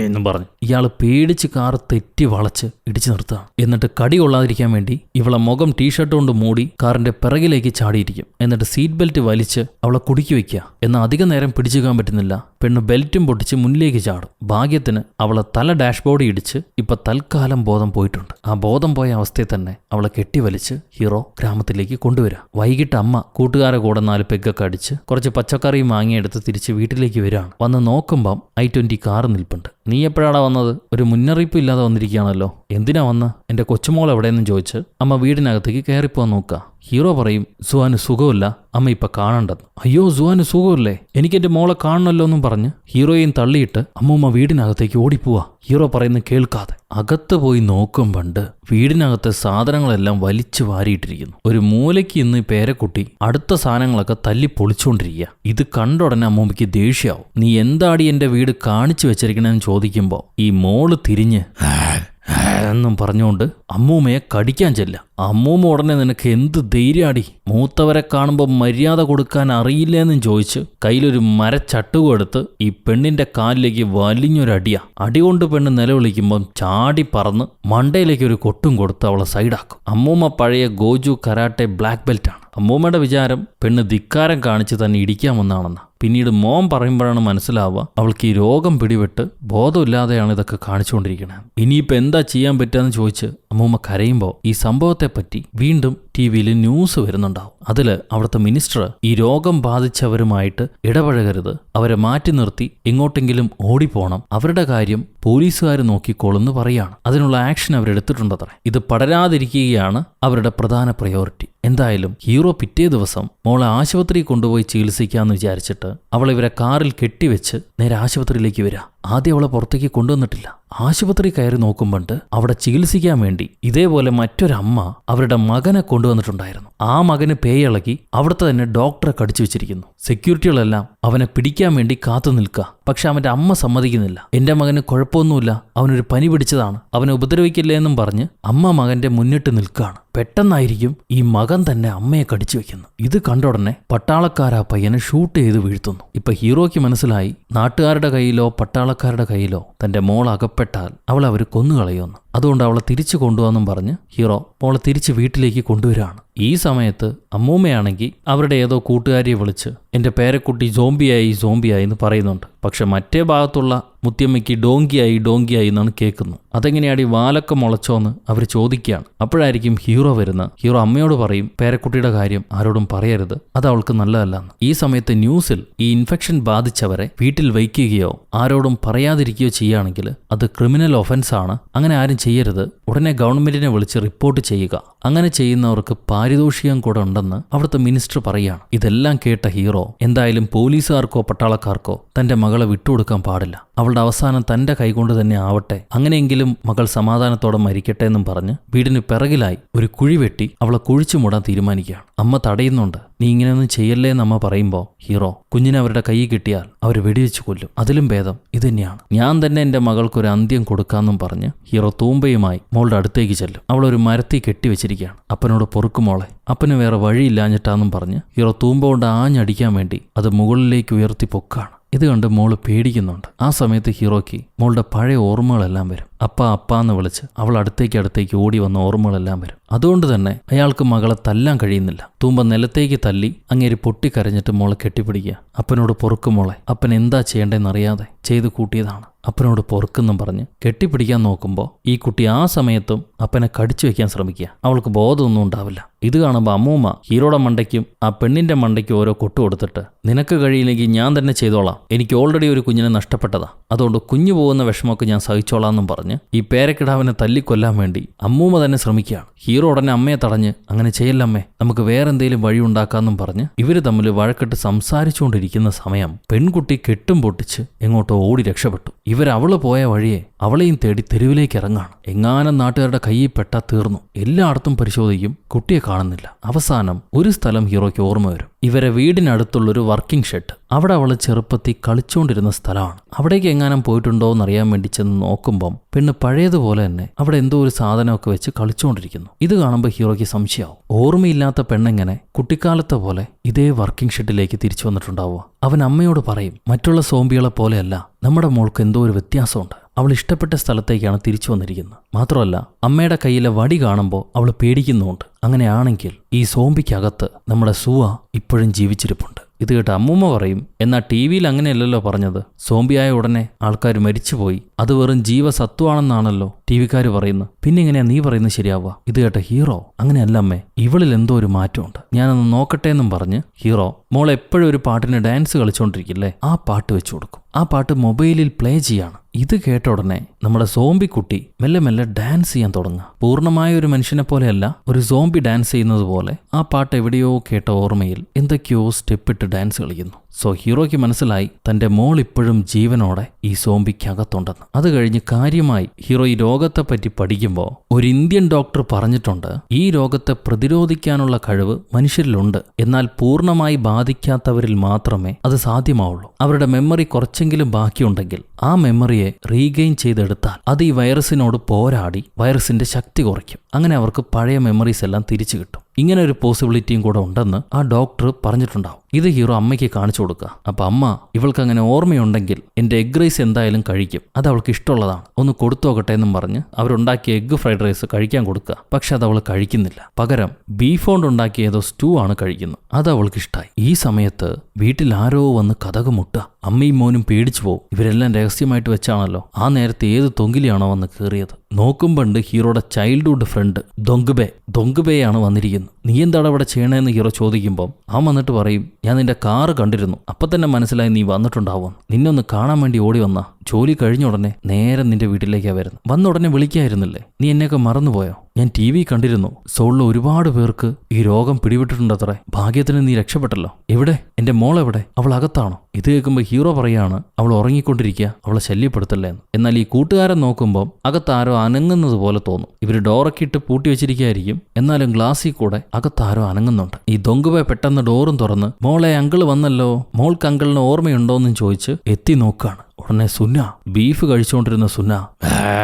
എന്നും പറഞ്ഞു. ഇയാൾ പേടിച്ച് കാർ തെറ്റി വളച്ച് ഇടിച്ചു നിർത്തുകയാണ്. എന്നിട്ട് കടി കൊള്ളാതിരിക്കാൻ വേണ്ടി ഇവളെ മുഖം ടീഷർട്ട് കൊണ്ട് മൂടി കാറിന്റെ പിറകിലേക്ക് ചാടിയിരിക്കും. എന്നിട്ട് സീറ്റ് ബെൽറ്റ് വലിച്ച് അവളെ കുടുക്കി വെക്കുക. എന്നാൽ അധികം നേരം പിടിച്ചുക്കാൻ പറ്റുന്നില്ല. പെണ്ണ് ബെൽറ്റും പൊട്ടിച്ച് മുന്നിലേക്ക് ചാടും. ഭാഗ്യത്തിന് അവളെ തല ഡാഷ്ബോർഡിൽ ഇടിച്ച് ഇപ്പൊ തൽക്കാലം ബോധം പോയിട്ടുണ്ട്. ആ ബോധം പോയ അവസ്ഥയിൽ തന്നെ അവളെ കെട്ടിവലിച്ച് ഹീറോ ഗ്രാമത്തിലേക്ക് കൊണ്ടുവരാം. വൈകിട്ട് അമ്മ കൂട്ടുകാരെ കൂടെ 4 പെഗ്ഗൊക്കെ അടിച്ച് കുറച്ച് പച്ചക്കറിയും വാങ്ങിയെടുത്ത് തിരിച്ച് വീട്ടിലേക്ക് വരികയാണ്. വന്ന് നോക്കുമ്പം i20 കാർ നിൽപ്പുണ്ട്. നീ എപ്പോഴാണ് വന്നത്? ഒരു മുന്നറിയിപ്പ് ഇല്ലാതെ വന്നിരിക്കുകയാണല്ലോ. എന്തിനാ വന്ന്? എന്റെ കൊച്ചുമോൾ എവിടെയെന്നും ചോദിച്ച് അമ്മ വീടിനകത്തേക്ക് കയറിപ്പോവാൻ നോക്കുക. ഹീറോ പറയും, സുഹാന് സുഖമില്ല, അമ്മ ഇപ്പൊ കാണണ്ടെന്ന്. അയ്യോ സുഹാന് സുഖമില്ലേ, എനിക്കെന്റെ മോളെ കാണണല്ലോ എന്നും പറഞ്ഞ് ഹീറോയും തള്ളിയിട്ട് അമ്മൂമ്മ വീടിനകത്തേക്ക് ഓടിപ്പോവാ. ഹീറോ പറയുന്നത് കേൾക്കാതെ അകത്ത് പോയി നോക്കും. പണ്ട് വീടിനകത്തെ സാധനങ്ങളെല്ലാം വലിച്ചു വാരിയിട്ടിരിക്കുന്നു. ഒരു മൂലയ്ക്ക് ഇന്ന് പേരക്കുട്ടി അടുത്ത സാധനങ്ങളൊക്കെ തല്ലി പൊളിച്ചുകൊണ്ടിരിക്കുക. ഇത് കണ്ടുടനെ അമ്മൂമ്മയ്ക്ക് ദേഷ്യാവും. നീ എന്താടി എന്റെ വീട് കാണിച്ചു വെച്ചിരിക്കണെന്ന് ചോദിക്കുമ്പോ ഈ മോള് തിരിഞ്ഞ് എന്നും പറഞ്ഞുകൊണ്ട് അമ്മൂമ്മയെ കടിക്കാൻ ചെല്ല. അമ്മൂമ്മ ഉടനെ നിനക്ക് എന്ത് ധൈര്യാടി, മൂത്തവരെ കാണുമ്പോൾ മര്യാദ കൊടുക്കാൻ അറിയില്ലെന്നും ചോദിച്ച് കയ്യിലൊരു മരച്ചട്ടുകം എടുത്ത് ഈ പെണ്ണിന്റെ കാലിലേക്ക് വലിഞ്ഞൊരടിയാ. അടികൊണ്ട് പെണ്ണ് നിലവിളിക്കുമ്പം ചാടി പറന്ന് മണ്ടയിലേക്ക് ഒരു കൊട്ടും കൊടുത്ത് അവളെ സൈഡാക്കും. അമ്മൂമ്മ പഴയ ഗോജു കരാട്ടെ ബ്ലാക്ക് ബെൽറ്റാണ്. അമ്മൂമ്മയുടെ വിചാരം പെണ്ണ് ധിക്കാരം കാണിച്ച് തന്നെ ഇടിക്കാമെന്നാണെന്ന്. പിന്നീട് മോൻ പറയുമ്പോഴാണ് മനസ്സിലാവുക അവൾക്ക് ഈ രോഗം പിടിപെട്ട് ബോധമില്ലാതെയാണ് ഇതൊക്കെ കാണിച്ചുകൊണ്ടിരിക്കുന്നത്. ഇനിയിപ്പോൾ എന്താ ചെയ്യാൻ പറ്റുകയെന്ന് ചോദിച്ച് അമ്മൂമ്മ കരയുമ്പോൾ ഈ സംഭവത്തെപ്പറ്റി വീണ്ടും TV-യിൽ ന്യൂസ് വരുന്നുണ്ടാവും. അതിൽ അവിടുത്തെ മിനിസ്റ്റർ ഈ രോഗം ബാധിച്ചവരുമായിട്ട് ഇടപഴകരുത്, അവരെ മാറ്റി നിർത്തി എങ്ങോട്ടെങ്കിലും ഓടിപ്പോണം, അവരുടെ കാര്യം പോലീസുകാർ നോക്കിക്കോളെന്ന് പറയാണ്. അതിനുള്ള ആക്ഷൻ അവരെടുത്തിട്ടുണ്ടത്രേ. ഇത് പടരാതിരിക്കുകയാണ് അവരുടെ പ്രധാന പ്രയോറിറ്റി. എന്തായാലും ഹീറോ പിറ്റേ ദിവസം മോളെ ആശുപത്രിയിൽ കൊണ്ടുപോയി ചികിത്സിക്കാമെന്ന് വിചാരിച്ചിട്ട് അവളെ ഇവരെ കാറിൽ കെട്ടിവെച്ച് നേരെ ആശുപത്രിയിലേക്ക് വരിക. ആദ്യം അവളെ പുറത്തേക്ക് കൊണ്ടുവന്നിട്ടില്ല. ആശുപത്രി കയറി നോക്കുമ്പോണ്ട് അവിടെ ചികിത്സിക്കാൻ വേണ്ടി ഇതേപോലെ മറ്റൊരമ്മ അവരുടെ മകനെ കൊണ്ടുവന്നിട്ടുണ്ടായിരുന്നു. ആ മകന് പേയിളകി അവിടുത്തെ തന്നെ ഡോക്ടറെ കടിച്ചു വെച്ചിരിക്കുന്നു. സെക്യൂരിറ്റികളെല്ലാം അവനെ പിടിക്കാൻ വേണ്ടി കാത്തു നിൽക്കുക. പക്ഷെ അവന്റെ അമ്മ സമ്മതിക്കുന്നില്ല. എന്റെ മകന് കുഴപ്പമൊന്നുമില്ല, അവനൊരു പനി പിടിച്ചതാണ്, അവനെ ഉപദ്രവിക്കില്ലേ എന്നും പറഞ്ഞ് അമ്മ മകന്റെ മുന്നിട്ട് നിൽക്കുകയാണ്. പെട്ടെന്നായിരിക്കും ഈ മകൻ തന്നെ അമ്മയെ കടിച്ചു വെക്കുന്നു. ഇത് കണ്ട ഉടനെ പട്ടാളക്കാരാ പയ്യനെ ഷൂട്ട് ചെയ്ത് വീഴ്ത്തുന്നു. ഇപ്പൊ ഹീറോയ്ക്ക് മനസ്സിലായി നാട്ടുകാരുടെ കയ്യിലോ പട്ടാളക്കാരുടെ കയ്യിലോ തന്റെ മോൾ അകപ്പെട്ടാൽ അവളെ അവർ കൊന്നുകളയുമെന്ന്. അതുകൊണ്ട് അവളെ തിരിച്ചു കൊണ്ടുപോകാന്നും പറഞ്ഞ് ഹീറോ മോളെ തിരിച്ച് വീട്ടിലേക്ക് കൊണ്ടുവരികയാണ്. ഈ സമയത്ത് അമ്മൂമ്മയാണെങ്കിൽ അവരുടെ ഏതോ കൂട്ടുകാരിയെ വിളിച്ച് എൻ്റെ പേരക്കുട്ടി സോംബിയായി എന്ന് പറയുന്നുണ്ട്. പക്ഷെ മറ്റേ ഭാഗത്തുള്ള മുത്തിയമ്മയ്ക്ക് ഡോങ്കിയായി എന്നാണ് കേൾക്കുന്നു. അതെങ്ങനെയാടി വാലൊക്കെ മുളച്ചോന്ന് അവർ ചോദിക്കുകയാണ്. അപ്പോഴായിരിക്കും ഹീറോ വരുന്നത്. ഹീറോ അമ്മയോട് പറയും പേരക്കുട്ടിയുടെ കാര്യം ആരോടും പറയരുത്, അത് അവൾക്ക് നല്ലതല്ലെന്ന്. ഈ സമയത്ത് ന്യൂസിൽ ഈ ഇൻഫെക്ഷൻ ബാധിച്ചവരെ വീട്ടിൽ വയ്ക്കുകയോ ആരോടും പറയാതിരിക്കുകയോ ചെയ്യുകയാണെങ്കിൽ അത് ക്രിമിനൽ ഒഫൻസ് ആണ്, അങ്ങനെ ആരും ചെയ്യരുത്, ഉടനെ ഗവൺമെന്റിനെ വിളിച്ച് റിപ്പോർട്ട് ചെയ്യുക, അങ്ങനെ ചെയ്യുന്നവർക്ക് പാരിതോഷികം കൂടെ ഉണ്ടെന്ന് അവിടുത്തെ മിനിസ്റ്റർ പറയുകയാണ്. ഇതെല്ലാം കേട്ട ഹീറോ എന്തായാലും പോലീസുകാർക്കോ പട്ടാളക്കാർക്കോ തന്റെ മകളെ വിട്ടുകൊടുക്കാൻ പാടില്ല, അവളുടെ അവസാനം തന്റെ കൈകൊണ്ട് തന്നെ ആവട്ടെ, അങ്ങനെയെങ്കിലും മകൾ സമാധാനത്തോടെ മരിക്കട്ടെ എന്നും പറഞ്ഞ് വീടിന് പിറകിലായി ഒരു കുഴി വെട്ടി അവളെ കുഴിച്ചു മൂടാൻ തീരുമാനിക്കുകയാണ്. അമ്മ തടയുന്നുണ്ട്. നീ ഇങ്ങനെയൊന്നും ചെയ്യല്ലേ എന്ന് അമ്മ പറയുമ്പോൾ ഹീറോ കുഞ്ഞിനെ അവരുടെ കൈ കിട്ടിയാൽ അവർ വെടിവെച്ച് കൊല്ലും, അതിലും ഭേദം ഇതുതന്നെയാണ്, ഞാൻ തന്നെ എന്റെ മകൾക്കൊരു അന്ത്യം കൊടുക്കാമെന്നും പറഞ്ഞ് ഹീറോ തൂമ്പയുമായി മോളുടെ അടുത്തേക്ക് ചെല്ലും. അവളൊരു മരത്തിൽ കെട്ടിവെച്ചിരിക്കുകയാണ്. അപ്പനോട് പൊറുക്കുമോളെ, അപ്പന് വേറെ വഴിയില്ലാഞ്ഞിട്ടാന്നും പറഞ്ഞ് ഹീറോ തൂമ്പ കൊണ്ട് ആഞ്ഞടിക്കാൻ വേണ്ടി അത് മുകളിലേക്ക് ഉയർത്തി പൊക്കാണ്. ഇത് കണ്ട് മോള് പേടിക്കുന്നുണ്ട്. ആ സമയത്ത് ഹീറോയ്ക്ക് മോളുടെ പഴയ ഓർമ്മകളെല്ലാം വരും. അപ്പാന്ന് വിളിച്ച് അവൾ അടുത്തേക്ക് ഓടി വന്ന ഓർമ്മകളെല്ലാം വരും. അതുകൊണ്ട് തന്നെ അയാൾക്ക് മകളെ തല്ലാൻ കഴിയുന്നില്ല. തൂമ്പ നിലത്തേക്ക് തല്ലി അങ്ങേര് പൊട്ടിക്കരഞ്ഞിട്ട് മോളെ കെട്ടിപ്പിടിക്കുക. അപ്പനോട് പൊറുക്കുമോളെ, അപ്പൻ എന്താ ചെയ്യേണ്ടെന്നറിയാതെ ചെയ്തു കൂട്ടിയതാണ്, അപ്പനോട് പൊറുക്കെന്നും പറഞ്ഞ് കെട്ടിപ്പിടിക്കാൻ നോക്കുമ്പോൾ ഈ കുട്ടി ആ സമയത്തും അപ്പനെ കടിച്ചു വെക്കാൻ ശ്രമിക്കുക. അവൾക്ക് ബോധമൊന്നും ഉണ്ടാവില്ല. ഇത് കാണുമ്പോൾ അമ്മൂമ്മ ഹീറോയുടെ മണ്ടയ്ക്കും ആ പെണ്ണിന്റെ മണ്ടയ്ക്കും ഓരോ കൊട്ടു കൊടുത്തിട്ട് നിനക്ക് കഴിയില്ലെങ്കിൽ ഞാൻ തന്നെ ചെയ്തോളാം, എനിക്ക് ഓൾറെഡി ഒരു കുഞ്ഞിനെ നഷ്ടപ്പെട്ടതാ, അതുകൊണ്ട് കുഞ്ഞു പോകുന്ന വിഷമമൊക്കെ ഞാൻ സഹിച്ചോളാം എന്നും പറഞ്ഞ് ഈ പേരക്കിടാവിനെ തല്ലിക്കൊല്ലാൻ വേണ്ടി അമ്മൂമ്മ തന്നെ ശ്രമിക്കുകയാണ്. ഹീറോ ഉടനെ അമ്മയെ തടഞ്ഞ് അങ്ങനെ ചെയ്യല്ലമ്മേ, നമുക്ക് വേറെന്തേലും വഴി ഉണ്ടാക്കാമെന്നും പറഞ്ഞ് ഇവര് തമ്മിൽ വഴക്കിട്ട് സംസാരിച്ചുകൊണ്ടിരിക്കുന്ന സമയം പെൺകുട്ടി കെട്ടും പൊട്ടിച്ച് എങ്ങോട്ടോ ഓടി രക്ഷപ്പെട്ടു. ഇവരവള് പോയ വഴിയെ അവളെയും തേടി തെരുവിലേക്ക് ഇറങ്ങാണ്. എങ്ങാനും നാട്ടുകാരുടെ കയ്യിൽ പെട്ടാ തീർന്നു. എല്ലായിടത്തും പരിശോധിക്കും, കുട്ടിയെ കാണുന്നില്ല. അവസാനം ഒരു സ്ഥലം ഹീറോയ്ക്ക് ഓർമ്മ വരും. ഇവരെ വീടിനടുത്തുള്ളൊരു വർക്കിംഗ് ഷെഡ്. അവിടെ അവൾ ചെറുപ്പത്തിൽ കളിച്ചുകൊണ്ടിരുന്ന സ്ഥലമാണ്. അവിടേക്ക് എങ്ങാനും പോയിട്ടുണ്ടോ എന്നറിയാൻ വേണ്ടി ചെന്ന് നോക്കുമ്പം പെണ്ണ് പഴയതുപോലെ തന്നെ അവിടെ എന്തോ ഒരു സാധനമൊക്കെ വെച്ച് കളിച്ചുകൊണ്ടിരിക്കുന്നു. ഇത് കാണുമ്പോൾ ഹീറോയ്ക്ക് സംശയമാവും. ഓർമ്മയില്ലാത്ത പെണ്ണെങ്ങനെ കുട്ടിക്കാലത്തെ പോലെ ഇതേ വർക്കിംഗ് ഷെഡിലേക്ക് തിരിച്ചു വന്നിട്ടുണ്ടാവുക? അവൻ അമ്മയോട് പറയും, മറ്റുള്ള സോംബികളെ പോലെയല്ല, നമ്മുടെ മോൾക്ക് എന്തോ ഒരു വ്യത്യാസമുണ്ട്. അവൾ ഇഷ്ടപ്പെട്ട സ്ഥലത്തേക്കാണ് തിരിച്ചു വന്നിരിക്കുന്നത്. മാത്രമല്ല അമ്മയുടെ കയ്യിലെ വടി കാണുമ്പോൾ അവൾ പേടിക്കുന്നുമുണ്ട്. അങ്ങനെയാണെങ്കിൽ ഈ സോംബിക്കകത്ത് നമ്മുടെ സുവ ഇപ്പോഴും ജീവിച്ചിരിപ്പുണ്ട്. ഇത് കേട്ട് അമ്മൂമ്മ പറയും, എന്നാൽ ടി വിയിൽ അങ്ങനെയല്ലല്ലോ പറഞ്ഞത്. സോംബിയായ ഉടനെ ആൾക്കാർ മരിച്ചുപോയി, അത് വെറും ജീവസത്വമാണെന്നാണല്ലോ ടി വിക്കാർ പറയുന്നത്. പിന്നെ എങ്ങനെയാ നീ പറയുന്നത് ശരിയാവുക? ഇത് കേട്ട ഹീറോ, അങ്ങനെയല്ല അമ്മേ, ഇവളിൽ എന്തോ ഒരു മാറ്റമുണ്ട്, ഞാനൊന്ന് നോക്കട്ടെ എന്നും പറഞ്ഞ് ഹീറോ മോൾ എപ്പോഴും ഒരു പാട്ടിന് ഡാൻസ് കളിച്ചുകൊണ്ടിരിക്കില്ലേ, ആ പാട്ട് വെച്ചു കൊടുക്കും. ആ പാട്ട് മൊബൈലിൽ പ്ലേ ചെയ്യാണ്. ഇത് കേട്ട ഉടനെ നമ്മുടെ സോംബി കുട്ടി മെല്ലെ മെല്ലെ ഡാൻസ് ചെയ്യാൻ തുടങ്ങുക. പൂർണ്ണമായ ഒരു മനുഷ്യനെ പോലെയല്ല, ഒരു സോംബി ഡാൻസ് ചെയ്യുന്നത് പോലെ ആ പാട്ട് എവിടെയോ കേട്ട ഓർമ്മയിൽ എന്തൊക്കെയോ സ്റ്റെപ്പിട്ട് ഡാൻസ് കളിക്കുന്നു. സോ ഹീറോയ്ക്ക് മനസ്സിലായി തന്റെ മോൾ ഇപ്പോഴും ജീവനോടെ ഈ സോംബിക്കകത്തുണ്ടെന്ന്. അത് കഴിഞ്ഞ് കാര്യമായി ഹീറോ ഈ രോഗത്തെപ്പറ്റി പഠിക്കുമ്പോൾ ഒരു ഇന്ത്യൻ ഡോക്ടർ പറഞ്ഞിട്ടുണ്ട്, ഈ രോഗത്തെ പ്രതിരോധിക്കാനുള്ള കഴിവ് മനുഷ്യരിലുണ്ട്, എന്നാൽ പൂർണ്ണമായി ബാധിക്കാത്തവരിൽ മാത്രമേ അത് സാധ്യമാവുള്ളൂ. അവരുടെ മെമ്മറി കുറച്ചെങ്കിലും ബാക്കിയുണ്ടെങ്കിൽ ആ മെമ്മറിയെ റീഗെയിൻ ചെയ്തെടുത്താൽ അത് ഈ വൈറസിനോട് പോരാടി വൈറസിന്റെ ശക്തി കുറയ്ക്കും. അങ്ങനെ അവർക്ക് പഴയ മെമ്മറീസ് എല്ലാം തിരിച്ചു കിട്ടും. ഇങ്ങനെ ഒരു പോസിബിലിറ്റിയും കൂടെ ഉണ്ടെന്ന് ആ ഡോക്ടർ പറഞ്ഞിട്ടുണ്ടാവും. ഇത് ഹീറോ അമ്മയ്ക്ക് കാണിച്ചു കൊടുക്കുക. അപ്പൊ അമ്മ, ഇവൾക്ക് അങ്ങനെ ഓർമ്മയുണ്ടെങ്കിൽ എന്റെ എഗ് റൈസ് എന്തായാലും കഴിക്കും, അത് അവൾക്ക് ഇഷ്ടമുള്ളതാണ്, ഒന്ന് കൊടുത്തു നോക്കട്ടെ എന്നും പറഞ്ഞ് അവരുണ്ടാക്കിയ എഗ് ഫ്രൈഡ് റൈസ് കഴിക്കാൻ കൊടുക്കുക. പക്ഷെ അത് അവൾ കഴിക്കുന്നില്ല. പകരം ബീഫ് കൊണ്ട് ഉണ്ടാക്കിയ ഏതോ സ്റ്റൂ ആണ് കഴിക്കുന്നത്. അത് അവൾക്ക് ഇഷ്ടമായി. ഈ സമയത്ത് വീട്ടിൽ ആരോ വന്ന് കതക് മുട്ടുക. അമ്മയും മോനും പേടിച്ചു പോകും. ഇവരെല്ലാം രഹസ്യമായിട്ട് വെച്ചാണല്ലോ. ആ നേരത്തെ ഏത് തൊങ്കിലിയാണോ വന്ന് കയറിയത്? നോക്കുമ്പോണ്ട് ഹീറോയുടെ ചൈൽഡ്ഹുഡ് ഫ്രണ്ട് ദൊങ്കുബേയാണ് വന്നിരിക്കുന്നത്. നീ എന്താണ് അവിടെ ചെയ്യണേന്ന് ഹീറോ ചോദിക്കുമ്പോൾ അവൻ വന്നിട്ട് പറയും, ഞാൻ നിന്റെ കാറ് കണ്ടിരുന്നു, അപ്പൊ തന്നെ മനസ്സിലായി നീ വന്നിട്ടുണ്ടാവും. നിന്നെ ഒന്ന് കാണാൻ വേണ്ടി ഓടി വന്നാ. ജോലി കഴിഞ്ഞ ഉടനെ നേരെ നിന്റെ വീട്ടിലേക്കാണ് വരുന്നത്. വന്ന ഉടനെ വിളിക്കായിരുന്നില്ലേ? നീ എന്നെയൊക്കെ മറന്നുപോയോ? ഞാൻ ടി വി കണ്ടിരുന്നു. സോളിൽ ഒരുപാട് പേർക്ക് ഈ രോഗം പിടിപെട്ടിട്ടുണ്ടത്രേ. ഭാഗ്യത്തിന് നീ രക്ഷപ്പെട്ടല്ലോ. എവിടെ എന്റെ മോളെവിടെ? അവൾ അകത്താണോ? ഇത് കേൾക്കുമ്പോൾ ഹീറോ പറയാണ്, അവൾ ഉറങ്ങിക്കൊണ്ടിരിക്കുക, അവളെ ശല്യപ്പെടുത്തല്ലേ എന്ന്. എന്നാൽ ഈ കൂട്ടുകാരൻ നോക്കുമ്പോൾ അകത്താരോ അനങ്ങുന്നത് പോലെ തോന്നും. ഇവർ ഡോറൊക്കെ ഇട്ട് പൂട്ടി വെച്ചിരിക്കുകയായിരിക്കും, എന്നാലും ഗ്ലാസ്സിൽ കൂടെ അകത്താരോ അനങ്ങുന്നുണ്ട്. ഈ ദൊങ്കുബെ പെട്ടെന്ന് ഡോറും തുറന്ന്, മോളെ അങ്കിള് വന്നല്ലോ, മോൾക്ക് അങ്കിളിന് ഓർമ്മയുണ്ടോയെന്നും ചോദിച്ച് എത്തി നോക്കാണ്. ഉടനെ സുന്ന, ബീഫ് കഴിച്ചുകൊണ്ടിരുന്ന സുന്ന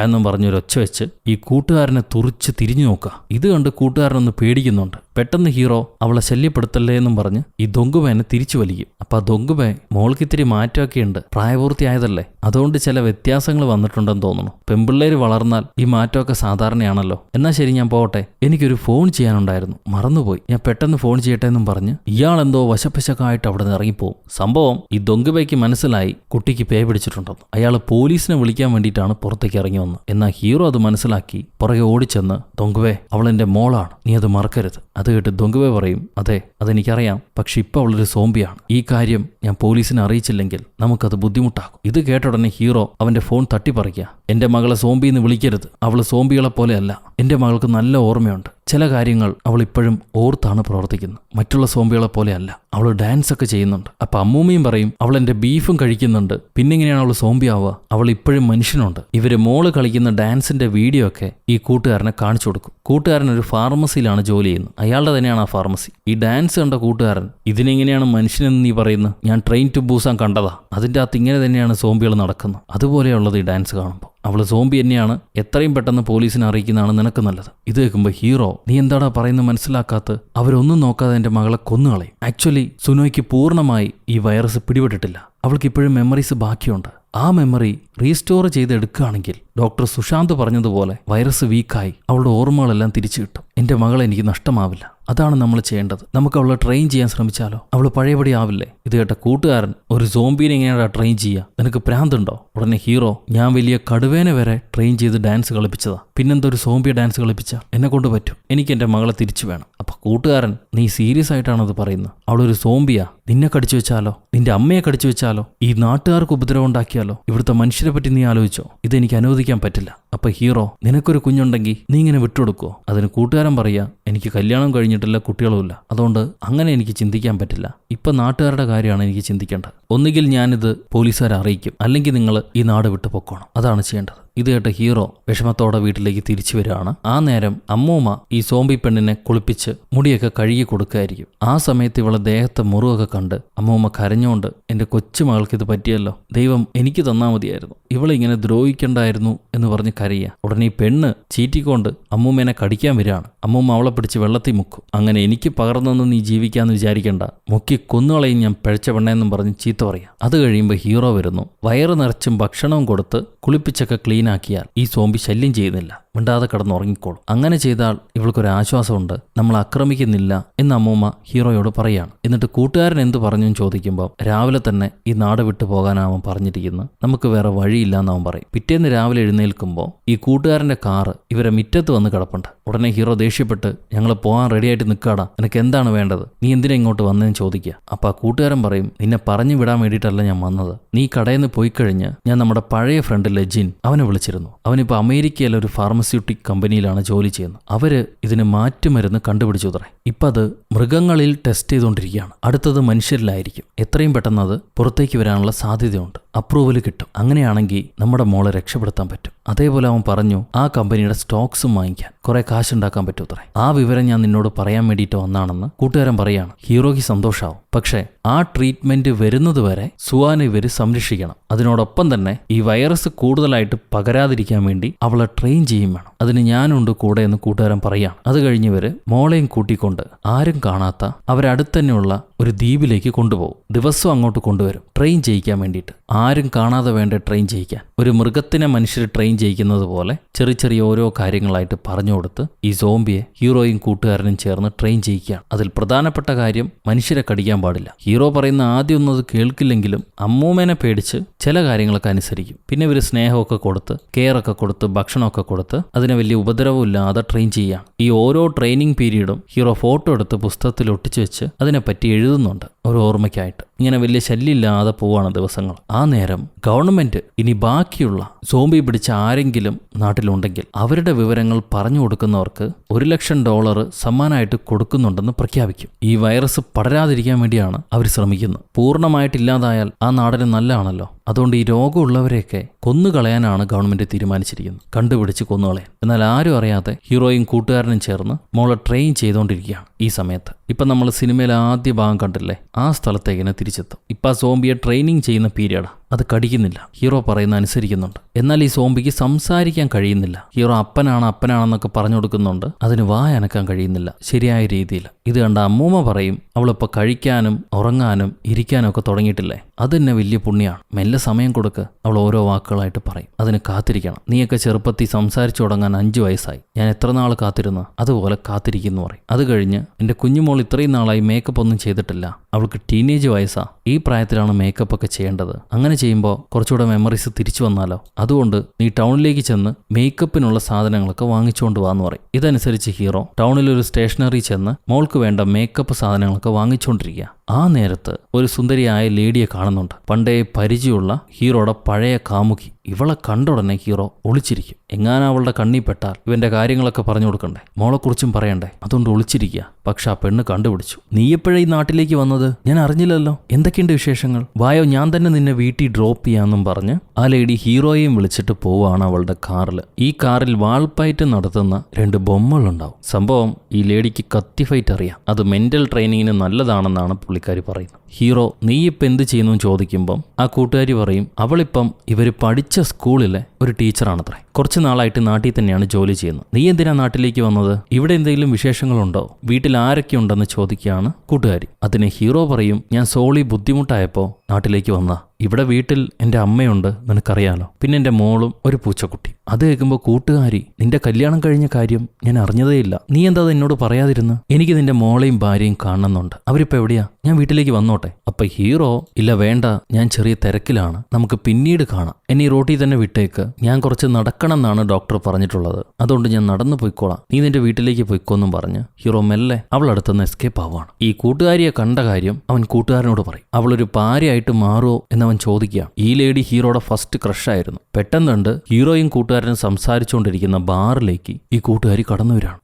എന്നും പറഞ്ഞൊരു ഒച്ച വെച്ച് ഈ കൂട്ടുകാരനെ തുറിച്ച് തിരിഞ്ഞു നോക്കുക. ഇത് കണ്ട് കൂട്ടുകാരനൊന്ന് പേടിക്കുന്നുണ്ട്. പെട്ടെന്ന് ഹീറോ അവളെ ശല്യപ്പെടുത്തല്ലേ എന്നും പറഞ്ഞ് ഈ ദൊങ്കുബേനെ തിരിച്ചു വലിക്കും. അപ്പൊ ആ ദൊങ്കുബെ മോൾക്ക് ഇത്തിരി മാറ്റമൊക്കെയുണ്ട്, പ്രായപൂർത്തിയായതല്ലേ, അതുകൊണ്ട് ചില വ്യത്യാസങ്ങൾ വന്നിട്ടുണ്ടെന്ന് തോന്നുന്നു. പെമ്പിള്ളേര് വളർന്നാൽ ഈ മാറ്റമൊക്കെ സാധാരണയാണല്ലോ. എന്നാ ശരി, ഞാൻ പോകട്ടെ, എനിക്കൊരു ഫോൺ ചെയ്യാനുണ്ടായിരുന്നു, മറന്നുപോയി, ഞാൻ പെട്ടെന്ന് ഫോൺ ചെയ്യട്ടെ എന്നും പറഞ്ഞ് ഇയാളെന്തോ വശപ്പശക്കായിട്ട് അവിടെ നിന്ന് ഇറങ്ങിപ്പോവും. സംഭവം ഈ ദൊങ്കുബയ്ക്ക് മനസ്സിലായി കുട്ടിക്ക് പേ പിടിച്ചിട്ടുണ്ടെന്ന്. അയാൾ പോലീസിനെ വിളിക്കാൻ വേണ്ടിയിട്ടാണ് പുറത്തേക്ക് ഇറങ്ങി വന്നത്. എന്നാൽ ഹീറോ അത് മനസ്സിലാക്കി പുറകെ ഓടിച്ചെന്ന്, ദൊങ്കുബെ, അവൾ എന്റെ മോളാണ്, നീ അത് മറക്കരുത്. അത് കേട്ട് ദൊങ്കുബെ പറയും, അതെ അതെനിക്കറിയാം, പക്ഷെ ഇപ്പൊ അവളൊരു സോംബിയാണ്, ഈ കാര്യം ഞാൻ പോലീസിനെ അറിയിച്ചില്ലെങ്കിൽ നമുക്കത് ബുദ്ധിമുട്ടാകും. ഇത് കേട്ട ഉടനെ ഹീറോ അവന്റെ ഫോൺ തട്ടിപ്പറിക്കുക. എന്റെ മകളെ സോംബിന്ന് വിളിക്കരുത്, അവള് സോംബികളെ പോലെയല്ല, എന്റെ മകൾക്ക് നല്ല ഓർമ്മയുണ്ട്, ചില കാര്യങ്ങൾ അവൾ ഇപ്പോഴും ഓർത്താണ് പ്രവർത്തിക്കുന്നത്, മറ്റുള്ള സോംബികളെ പോലെയല്ല, അവൾ ഡാൻസ് ഒക്കെ ചെയ്യുന്നുണ്ട്. അപ്പൊ അമ്മൂമ്മയും പറയും, അവൾ എന്റെ ബീഫും കഴിക്കുന്നുണ്ട്, പിന്നെ എങ്ങനെയാണ് അവൾ സോംബി ആവുക? അവൾ ഇപ്പോഴും മനുഷ്യനുണ്ട്. ഇവര് മോള് കളിക്കുന്ന ഡാൻസിന്റെ വീഡിയോ ഒക്കെ ഈ കൂട്ടുകാരനെ കാണിച്ചു കൊടുക്കും. കൂട്ടുകാരൻ ഒരു ഫാർമസിയിലാണ് ജോലി ചെയ്യുന്നത്, അയാളുടെ തന്നെയാണ് ആ ഫാർമസി. ഈ ഡാൻസ് കണ്ട കൂട്ടുകാരൻ, ഇതിനെങ്ങനെയാണ് മനുഷ്യനെന്ന് നീ പറയുന്നത്? ഞാൻ ട്രെയിൻ ടു ബൂസാൻ കണ്ടതാ, അതിൻ്റെ അകത്ത് ഇങ്ങനെ തന്നെയാണ് സോംബികൾ നടക്കുന്നത്, അതുപോലെയുള്ളത് ഈ ഡാൻസ് കാണുമ്പോൾ. അവൾ സോംബി തന്നെയാണ്, എത്രയും പെട്ടെന്ന് പോലീസിനെ അറിയിക്കുന്നതാണ് നിനക്ക് നല്ലത്. ഇത് കേൾക്കുമ്പോൾ ഹീറോ, നീ എന്താടാ പറയുന്നത് മനസ്സിലാക്കാത്ത? അവരൊന്നും നോക്കാതെ എൻ്റെ മകളെ കൊന്നുകളയും. ആക്ച്വലി സുനോയ്ക്ക് പൂർണ്ണമായി ഈ വൈറസ് പിടിപെട്ടിട്ടില്ല, അവൾക്ക് ഇപ്പോഴും മെമ്മറീസ് ബാക്കിയുണ്ട്. ആ മെമ്മറി റീസ്റ്റോർ ചെയ്തെടുക്കുകയാണെങ്കിൽ ഡോക്ടർ സുശാന്ത് പറഞ്ഞതുപോലെ വൈറസ് വീക്കായി അവളുടെ ഓർമ്മകളെല്ലാം തിരിച്ചു കിട്ടും. എൻ്റെ മകളെ എനിക്ക് നഷ്ടമാവില്ല. അതാണ് നമ്മൾ ചെയ്യേണ്ടത്. നമുക്ക് അവളെ ട്രെയിൻ ചെയ്യാൻ ശ്രമിച്ചാലോ? അവൾ പഴയപടി ആവില്ലേ? ഇത് കേട്ട കൂട്ടുകാരൻ, ഒരു സോംബീനെ എങ്ങനെയാ ട്രെയിൻ ചെയ്യുക? നിനക്ക് ഭ്രാന്തുണ്ടോ? ഉടനെ ഹീറോ, ഞാൻ വലിയ കടുവേനെ വരെ ട്രെയിൻ ചെയ്ത് ഡാൻസ് കളിപ്പിച്ചതാ, പിന്നെന്തൊരു സോംബി ഡാൻസ് കളിപ്പിച്ചാൽ എന്നെ കൊണ്ട് പറ്റും, എനിക്ക് എൻ്റെ മകളെ തിരിച്ചു വേണം. അപ്പൊ കൂട്ടുകാരൻ, നീ സീരിയസ് ആയിട്ടാണത് പറയുന്നത്? അവളൊരു സോംബിയാ, നിന്നെ കടിച്ചു വെച്ചാലോ? നിന്റെ അമ്മയെ കടിച്ചു വെച്ചാലോ? ഈ നാട്ടുകാർക്ക് ഉപദ്രവം ഉണ്ടാക്കിയാലോ? ഇവിടുത്തെ മനുഷ്യരെ പറ്റി നീ ആലോചിച്ചോ? ഇതെനിക്ക് അനുവദിക്കാൻ പറ്റില്ല. അപ്പൊ ഹീറോ, നിനക്കൊരു കുഞ്ഞുണ്ടെങ്കിൽ നീ ഇങ്ങനെ വിട്ടുകൊടുക്കുവോ? അതിന് കൂട്ടുകാരൻ പറയാ, എനിക്ക് കല്യാണം കഴിഞ്ഞിട്ടില്ല, കുട്ടികളുമില്ല, അതുകൊണ്ട് അങ്ങനെ എനിക്ക് ചിന്തിക്കാൻ പറ്റില്ല. ഇപ്പൊ നാട്ടുകാരുടെ കാര്യമാണ് എനിക്ക് ചിന്തിക്കേണ്ടത്. ഒന്നുകിൽ ഞാനിത് പോലീസുകാരെ അറിയിക്കും, അല്ലെങ്കിൽ നിങ്ങൾ ഈ നാട് വിട്ടു പൊക്കോണം, അതാണ് ചെയ്യേണ്ടത്. ഇത് കേട്ട ഹീറോ വിഷമത്തോടെ വീട്ടിലേക്ക് തിരിച്ചു വരികയാണ്. ആ നേരം അമ്മൂമ്മ ഈ സോംബി പെണ്ണിനെ കുളിപ്പിച്ച് മുടിയൊക്കെ കഴുകി കൊടുക്കുകയായിരിക്കും. ആ സമയത്ത് ഇവളെ ദേഹത്തെ മുറിവൊക്കെ കണ്ട് അമ്മൂമ്മ കരഞ്ഞുകൊണ്ട്, എൻ്റെ കൊച്ചുമകൾക്ക് ഇത് പറ്റിയല്ലോ, ദൈവം എനിക്ക് തന്നാ മതിയായിരുന്നു, ഇവളെ ഇങ്ങനെ ദ്രോഹിക്കണ്ടായിരുന്നു എന്ന് പറഞ്ഞ് കരയുക. ഉടനെ ഈ പെണ്ണ് ചീറ്റിക്കൊണ്ട് അമ്മൂമ്മേനെ കടിക്കാൻ വരികയാണ്. അമ്മൂമ്മ അവളെ പിടിച്ച് വെള്ളത്തിൽ മുക്കും. അങ്ങനെ എനിക്ക് പകർന്നൊന്നും നീ ജീവിക്കാന്ന് വിചാരിക്കണ്ട, മുക്കി കൊന്നുകളയും ഞാൻ പിഴച്ച പെണ്ണെന്നും പറഞ്ഞ് ചീത്ത പറയാം. അത് കഴിയുമ്പോൾ ഹീറോ വരുന്നു. വയറ് നിറച്ചും ഭക്ഷണവും കൊടുത്ത് കുളിപ്പിച്ചൊക്കെ ക്ലീൻ ആക്കിയാൽ ഈ സോംബി ശല്യം ചെയ്യുന്നില്ല, മിണ്ടാതെ കിടന്നുറങ്ങിക്കോളും. അങ്ങനെ ചെയ്താൽ ഇവൾക്കൊരു ആശ്വാസമുണ്ട്, നമ്മൾ ആക്രമിക്കുന്നില്ല എന്ന് അമ്മൂമ്മ ഹീറോയോട് പറയാണ്. എന്നിട്ട് കൂട്ടുകാരൻ എന്ത് പറഞ്ഞു ചോദിക്കുമ്പോൾ രാവിലെ തന്നെ ഈ നാട് വിട്ടു പോകാനാവൻ പറഞ്ഞിരിക്കുന്നു, നമുക്ക് വേറെ വഴിയില്ല എന്നവൻ പറയും. പിറ്റേന്ന് രാവിലെ എഴുന്നേൽക്കുമ്പോൾ ഈ കൂട്ടുകാരന്റെ കാറ് ഇവരെ മുറ്റത്ത് വന്ന് കിടപ്പുണ്ട്. ഉടനെ ഹീറോ ദേഷ്യപ്പെട്ട്, ഞങ്ങൾ പോകാൻ റെഡിയായിട്ട് നിൽക്കാടാ, നിനക്ക് എന്താണ് വേണ്ടത്, നീ എന്തിനാ ഇങ്ങോട്ട് വന്നതെന്ന് ചോദിക്കുക. അപ്പൊ ആ കൂട്ടുകാരൻ പറയും, നിന്നെ പറഞ്ഞു വിടാൻ വേണ്ടിയിട്ടല്ല ഞാൻ വന്നത്, നീ കടയിൽ നിന്ന് പോയി കഴിഞ്ഞ് ഞാൻ നമ്മുടെ പഴയ ഫ്രണ്ട് ലജിൻ അവനെ വിളിച്ചിരുന്നു. അവനിപ്പോൾ അമേരിക്കയിലെ ഒരു ഫാർമസ്യൂട്ടിക് കമ്പനിയിലാണ് ജോലി ചെയ്യുന്നത്. അവര് ഇതിന് മാറ്റുമരുന്ന് കണ്ടുപിടിച്ചു തറേ. ഇപ്പം അത് മൃഗങ്ങളിൽ ടെസ്റ്റ് ചെയ്തുകൊണ്ടിരിക്കുകയാണ്, അടുത്തത് മനുഷ്യരിലായിരിക്കും. എത്രയും പെട്ടെന്ന് അത് പുറത്തേക്ക് വരാനുള്ള സാധ്യതയുണ്ട്, അപ്രൂവൽ കിട്ടും. അങ്ങനെയാണെങ്കിൽ നമ്മുടെ മോളെ രക്ഷപ്പെടുത്താൻ പറ്റും. അതേപോലെ അവൻ പറഞ്ഞു, ആ കമ്പനിയുടെ സ്റ്റോക്സും വാങ്ങിക്കാൻ കുറെ കാശുണ്ടാക്കാൻ പറ്റൂത്രേ. ആ വിവരം ഞാൻ നിന്നോട് പറയാൻ വേണ്ടിയിട്ട് വന്നാണെന്ന് കൂട്ടുകാരൻ പറയാണ്. ഹീറോയ്ക്ക് സന്തോഷാവും. പക്ഷേ ആ ട്രീറ്റ്മെന്റ് വരുന്നത് വരെ സുവാനെ ഇവര് സംരക്ഷിക്കണം. അതിനോടൊപ്പം തന്നെ ഈ വൈറസ് കൂടുതലായിട്ട് പകരാതിരിക്കാൻ വേണ്ടി അവളെ ട്രെയിൻ ചെയ്യും വേണം. അതിന് ഞാനുണ്ട് കൂടെ എന്ന് കൂട്ടുകാരൻ പറയാണ്. അത് കഴിഞ്ഞവര് മോളെയും കൂട്ടിക്കൊണ്ട് ആരും കാണാത്ത അവരടുത്തന്നെയുള്ള ഒരു ദ്വീപിലേക്ക് കൊണ്ടുപോകും. ദിവസവും അങ്ങോട്ട് കൊണ്ടുവരും ട്രെയിൻ ചെയ്യിക്കാൻ വേണ്ടിയിട്ട്. ആരും കാണാതെ വേണ്ട ട്രെയിൻ ചെയ്യിക്കാൻ. ഒരു മൃഗത്തിനെ മനുഷ്യർ ട്രെയിൻ ചെയ്യിക്കുന്നത് പോലെ ചെറിയ ചെറിയ ഓരോ കാര്യങ്ങളായിട്ട് പറഞ്ഞു കൊടുത്ത് ഈ സോംബിയെ ഹീറോയും കൂട്ടുകാരനും ചേർന്ന് ട്രെയിൻ ചെയ്യിക്കുകയാണ്. അതിൽ പ്രധാനപ്പെട്ട കാര്യം മനുഷ്യരെ കടിക്കാൻ പാടില്ല. ഹീറോ പറയുന്ന ആദ്യമൊന്നും അത് കേൾക്കില്ലെങ്കിലും അമ്മൂമ്മേനെ പേടിച്ച് ചില കാര്യങ്ങളൊക്കെ അനുസരിക്കും. പിന്നെ ഇവർ സ്നേഹമൊക്കെ കൊടുത്ത് കെയറൊക്കെ കൊടുത്ത് ഭക്ഷണമൊക്കെ കൊടുത്ത് അതിനെ വലിയ ഉപദ്രവം ഇല്ലാതെ ട്രെയിൻ ചെയ്യാം. ഈ ഓരോ ട്രെയിനിങ് പീരീഡും ഹീറോ ഫോട്ടോ എടുത്ത് പുസ്തകത്തിൽ ഒട്ടിച്ചു വെച്ച് അതിനെപ്പറ്റി എഴുതുന്നുണ്ട് ഒരു ഓർമ്മയ്ക്കായിട്ട്. ഇങ്ങനെ വലിയ ശല്യമില്ലാതെ പോവാണ് ദിവസങ്ങൾ. ആ നേരം ഗവൺമെന്റ് ഇനി ബാക്കിയുള്ള സോംബി പിടിച്ച ആരെങ്കിലും നാട്ടിലുണ്ടെങ്കിൽ അവരുടെ വിവരങ്ങൾ പറഞ്ഞു കൊടുക്കുന്നവർക്ക് $1,00,000 സമ്മാനമായിട്ട് കൊടുക്കുന്നുണ്ടെന്ന് പ്രഖ്യാപിക്കും. ഈ വൈറസ് പടരാതിരിക്കാൻ വേണ്ടിയാണ് അവർ ശ്രമിക്കുന്നത്. പൂർണ്ണമായിട്ടില്ലാതായാൽ ആ നാടിന് നല്ലതാണല്ലോ. അതുകൊണ്ട് ഈ രോഗമുള്ളവരെയൊക്കെ കൊന്നുകളയാനാണ് ഗവൺമെന്റ് തീരുമാനിച്ചിരിക്കുന്നത്, കണ്ടുപിടിച്ച് കൊന്നുകളയാൻ. എന്നാൽ ആരും അറിയാതെ ഹീറോയും കൂട്ടുകാരനും ചേർന്ന് മോളെ ട്രെയിൻ ചെയ്തുകൊണ്ടിരിക്കുകയാണ്. ഈ സമയത്ത് ഇപ്പം നമ്മൾ സിനിമയിലെ ആദ്യ ഭാഗം കണ്ടില്ലേ, ആ സ്ഥലത്തേക്കിനെ തിരിച്ചെത്തും. ഇപ്പം ആ സോംബിയെ ട്രെയിനിങ് ചെയ്യുന്ന പീരീഡാണ്. അത് കടിക്കുന്നില്ല, ഹീറോ പറയുന്ന അനുസരിക്കുന്നുണ്ട്. എന്നാൽ ഈ സോംബിക്ക് സംസാരിക്കാൻ കഴിയുന്നില്ല. ഹീറോ അപ്പനാണെന്നൊക്കെ പറഞ്ഞു കൊടുക്കുന്നുണ്ട്, അതിന് വായ അനക്കാൻ കഴിയുന്നില്ല ശരിയായ രീതിയിൽ. ഇത് കണ്ട അമ്മൂമ്മ പറയും, അവളിപ്പോൾ കഴിക്കാനും ഉറങ്ങാനും ഇരിക്കാനും ഒക്കെ തുടങ്ങിയിട്ടില്ലേ, അത് തന്നെ വലിയ പുണ്യാണ്, മെല്ലെ സമയം കൊടുക്ക്. അവൾ ഓരോ വാക്കുകളായിട്ട് പറയും, അതിന് കാത്തിരിക്കണം. നീയൊക്കെ ചെറുപ്പത്തിൽ സംസാരിച്ചു തുടങ്ങാൻ 5 വയസ്സായി, ഞാൻ എത്ര നാൾ കാത്തിരുന്നു, അതുപോലെ കാത്തിരിക്കുന്നു പറയും. അത് കഴിഞ്ഞ് എൻ്റെ കുഞ്ഞുമോൾ ഇത്രയും നാളായി മേക്കപ്പ് ഒന്നും ചെയ്തിട്ടില്ല, അവൾക്ക് ടീനേജ് വയസ്സാ, ഈ പ്രായത്തിലാണ് മേക്കപ്പ് ഒക്കെ ചെയ്യേണ്ടത്. അങ്ങനെ ചെയ്യുമ്പോൾ കുറച്ചുകൂടെ മെമ്മറീസ് തിരിച്ചു വന്നാലോ, അതുകൊണ്ട് നീ ടൗണിലേക്ക് ചെന്ന് മേക്കപ്പിനുള്ള സാധനങ്ങളൊക്കെ വാങ്ങിച്ചുകൊണ്ട് വാന്ന് പറയും. ഇതനുസരിച്ച് ഹീറോ ടൗണിലൊരു സ്റ്റേഷനറി ചെന്ന് മോൾക്ക് വേണ്ട മേക്കപ്പ് സാധനങ്ങളൊക്കെ വാങ്ങിച്ചുകൊണ്ടിരിക്കുക. ആ നേരത്ത് ഒരു സുന്ദരിയായ ലേഡിയെ കാണുന്നുണ്ട്. പണ്ടേ പരിചയമുള്ള ഹീറോയുടെ പഴയ കാമുകി. ഇവളെ കണ്ടുടനെ ഹീറോ ഒളിച്ചിരിക്കും. എങ്ങാനും അവളുടെ കണ്ണി പെട്ടാൽ ഇവന്റെ കാര്യങ്ങളൊക്കെ പറഞ്ഞു കൊടുക്കണ്ടേ, മോളെക്കുറിച്ചും പറയണ്ടേ, അതുകൊണ്ട് ഒളിച്ചിരിക്കുക. പക്ഷെ ആ പെണ്ണ് കണ്ടുപിടിച്ചു. നീ എപ്പോഴാ ഈ നാട്ടിലേക്ക് വന്നത്, ഞാൻ അറിഞ്ഞില്ലല്ലോ, എന്തൊക്കെയുണ്ട് വിശേഷങ്ങൾ, വായോ ഞാൻ തന്നെ നിന്നെ വീട്ടിൽ ഡ്രോപ്പ് ചെയ്യാമെന്നും പറഞ്ഞ് ആ ലേഡി ഹീറോയെയും വിളിച്ചിട്ട് പോവാണ് അവളുടെ കാറിൽ. ഈ കാറിൽ വാൾപ്പയറ്റ് നടത്തുന്ന 2 ബൊമ്മകളുണ്ടാവും. സംഭവം ഈ ലേഡിക്ക് കത്തി ഫൈറ്റ് അറിയാം, അത് മെന്റൽ ട്രെയിനിങ്ങിന് നല്ലതാണെന്നാണ് പുള്ളിക്കാരി പറയുന്നത്. ഹീറോ നീ ഇപ്പം എന്ത് ചെയ്യുന്നു ചോദിക്കുമ്പം ആ കൂട്ടുകാരി പറയും, അവളിപ്പം ഇവർ പഠിച്ച സ്കൂളിലെ ഒരു ടീച്ചറാണത്രേ, കുറച്ച് നാളായിട്ട് നാട്ടിൽ തന്നെയാണ് ജോലി ചെയ്യുന്നത്. നീ എന്തിനാ നാട്ടിലേക്ക് വന്നത്, ഇവിടെ എന്തെങ്കിലും വിശേഷങ്ങളുണ്ടോ, വീട്ടിൽ ആരൊക്കെ ഉണ്ടെന്ന് ചോദിക്കുകയാണ് കൂട്ടുകാരി. അതിന് ഹീറോ പറയും, ഞാൻ സോളി ബുദ്ധിമുട്ടായപ്പോൾ നാട്ടിലേക്ക് വന്നാ, ഇവിടെ വീട്ടിൽ എൻ്റെ അമ്മയുണ്ട് നിനക്കറിയാലോ, പിന്നെ എൻ്റെ മോളും ഒരു പൂച്ചക്കുട്ടി. അത് കേൾക്കുമ്പോൾ കൂട്ടുകാരി, നിന്റെ കല്യാണം കഴിഞ്ഞ കാര്യം ഞാൻ അറിഞ്ഞതേയില്ല, നീ എന്താ എന്നോട് പറയാതിരുന്നു, എനിക്ക് നിന്റെ മോളെയും ഭാര്യയും കാണുന്നുണ്ട്, അവരിപ്പോൾ എവിടെയാ, ഞാൻ വീട്ടിലേക്ക് വന്നോട്ടെ. അപ്പൊ ഹീറോ, ഇല്ല വേണ്ട, ഞാൻ ചെറിയ തിരക്കിലാണ്, നമുക്ക് പിന്നീട് കാണാം, എന്നെ ഈ റോട്ടിൽ തന്നെ വിട്ടേക്ക്, ഞാൻ കുറച്ച് നടക്കണം എന്നാണ് ഡോക്ടർ പറഞ്ഞിട്ടുള്ളത്, അതുകൊണ്ട് ഞാൻ നടന്നു പോയിക്കോളാം, നീ നിന്റെ വീട്ടിലേക്ക് പോയിക്കോന്നും പറഞ്ഞ് ഹീറോ മെല്ലെ അവളടുത്തുനിന്ന് എസ്കേപ്പ് ആവുകയാണ്. ഈ കൂട്ടുകാരിയെ കണ്ട കാര്യം അവൻ കൂട്ടുകാരനോട് പറയും. അവളൊരു പാരയായിട്ട് മാറുമോ എന്നവൻ ചോദിക്കുക. ഈ ലേഡി ഹീറോയുടെ ഫസ്റ്റ് ക്രഷായിരുന്നു. പെട്ടെന്നുണ്ട് ഹീറോയും കൂട്ടുകാരനും സംസാരിച്ചുകൊണ്ടിരിക്കുന്ന ബാറിലേക്ക് ഈ കൂട്ടുകാരി കടന്നു വരികയാണ്.